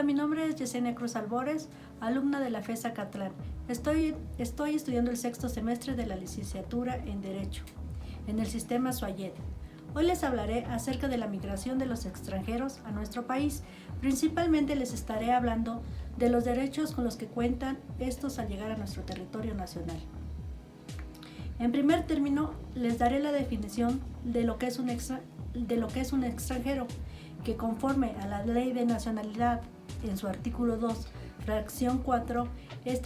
Hola, mi nombre es Yesenia Cruz Albores, alumna de la FES Acatlán. Estoy estudiando el sexto semestre de la licenciatura en Derecho, en el sistema SUAYED. Hoy les hablaré acerca de la migración de los extranjeros a nuestro país. Principalmente les estaré hablando de los derechos con los que cuentan estos al llegar a nuestro territorio nacional. En primer término, les daré la definición de lo que es un extranjero, que conforme a la Ley de Nacionalidad, en su artículo 2, fracción 4,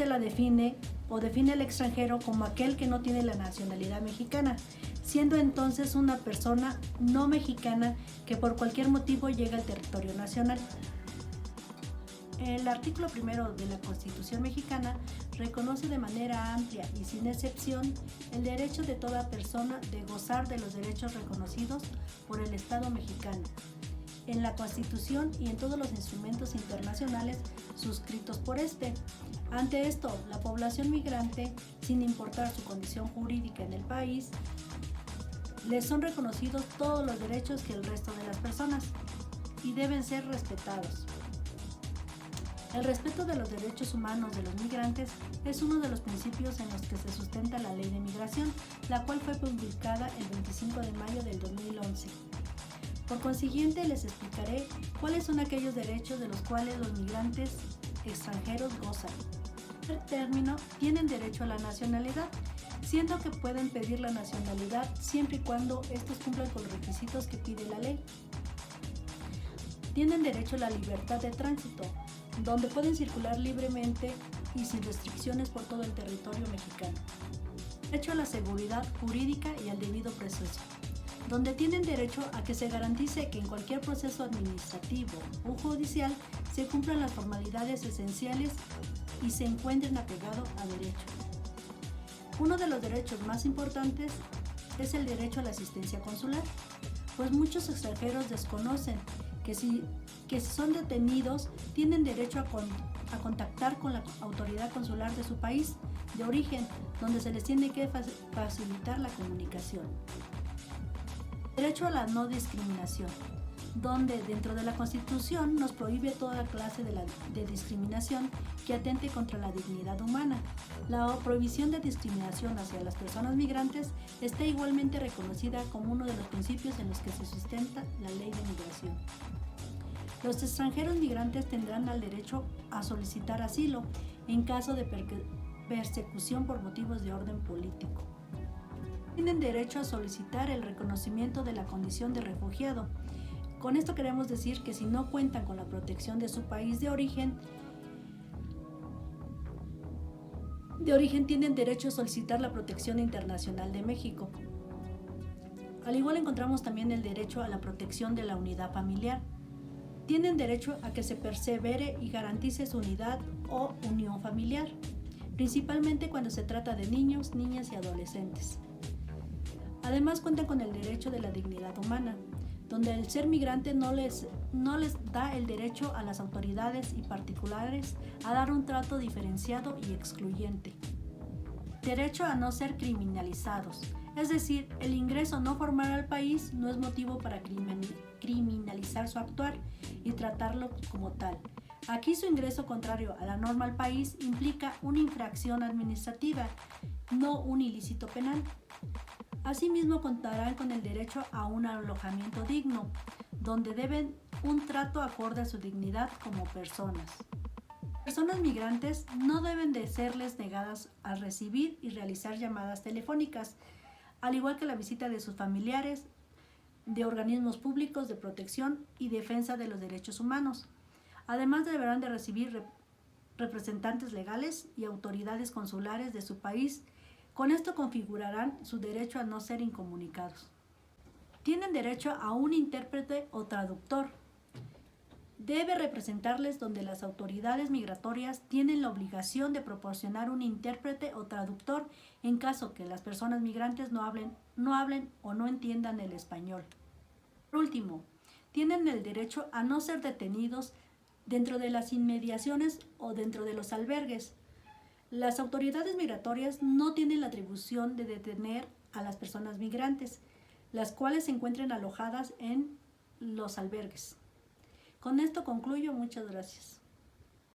la define al extranjero como aquel que no tiene la nacionalidad mexicana, siendo entonces una persona no mexicana que por cualquier motivo llega al territorio nacional. El artículo 1 de la Constitución mexicana reconoce de manera amplia y sin excepción el derecho de toda persona de gozar de los derechos reconocidos por el Estado mexicano, en la Constitución y en todos los instrumentos internacionales suscritos por este. Ante esto, la población migrante, sin importar su condición jurídica en el país, les son reconocidos todos los derechos que el resto de las personas y deben ser respetados. El respeto de los derechos humanos de los migrantes es uno de los principios en los que se sustenta la Ley de Migración, la cual fue publicada el 25 de mayo del 2011. Por consiguiente, les explicaré cuáles son aquellos derechos de los cuales los migrantes extranjeros gozan. En primer término, tienen derecho a la nacionalidad, siendo que pueden pedir la nacionalidad siempre y cuando estos cumplan con los requisitos que pide la ley. Tienen derecho a la libertad de tránsito, donde pueden circular libremente y sin restricciones por todo el territorio mexicano. Derecho a la seguridad jurídica y al debido proceso, donde tienen derecho a que se garantice que en cualquier proceso administrativo o judicial se cumplan las formalidades esenciales y se encuentren apegados a derecho. Uno de los derechos más importantes es el derecho a la asistencia consular, pues muchos extranjeros desconocen que si son detenidos tienen derecho a contactar con la autoridad consular de su país de origen, donde se les tiene que facilitar la comunicación. Derecho a la no discriminación, donde dentro de la Constitución nos prohíbe toda clase de discriminación que atente contra la dignidad humana. La prohibición de discriminación hacia las personas migrantes está igualmente reconocida como uno de los principios en los que se sustenta la Ley de Migración. Los extranjeros migrantes tendrán el derecho a solicitar asilo en caso de persecución por motivos de orden político. Tienen derecho a solicitar el reconocimiento de la condición de refugiado. Con esto queremos decir que si no cuentan con la protección de su país de origen tienen derecho a solicitar la protección internacional de México. Al igual encontramos también el derecho a la protección de la unidad familiar. Tienen derecho a que se persevere y garantice su unidad o unión familiar, principalmente cuando se trata de niños, niñas y adolescentes. Además cuentan con el derecho de la dignidad humana, donde el ser migrante no les da el derecho a las autoridades y particulares a dar un trato diferenciado y excluyente. Derecho a no ser criminalizados, es decir, el ingreso no formal al país no es motivo para criminalizar su actuar y tratarlo como tal. Aquí su ingreso contrario a la norma al país implica una infracción administrativa, no un ilícito penal. Asimismo, contarán con el derecho a un alojamiento digno, donde deben un trato acorde a su dignidad como personas. Personas migrantes no deben de serles negadas al recibir y realizar llamadas telefónicas, al igual que la visita de sus familiares, de organismos públicos de protección y defensa de los derechos humanos. Además, deberán de recibir representantes legales y autoridades consulares de su país. Con esto configurarán su derecho a no ser incomunicados. Tienen derecho a un intérprete o traductor. Debe representarles donde las autoridades migratorias tienen la obligación de proporcionar un intérprete o traductor en caso que las personas migrantes no hablen o no entiendan el español. Por último, tienen el derecho a no ser detenidos dentro de las inmediaciones o dentro de los albergues. Las autoridades migratorias no tienen la atribución de detener a las personas migrantes, las cuales se encuentren alojadas en los albergues. Con esto concluyo, muchas gracias.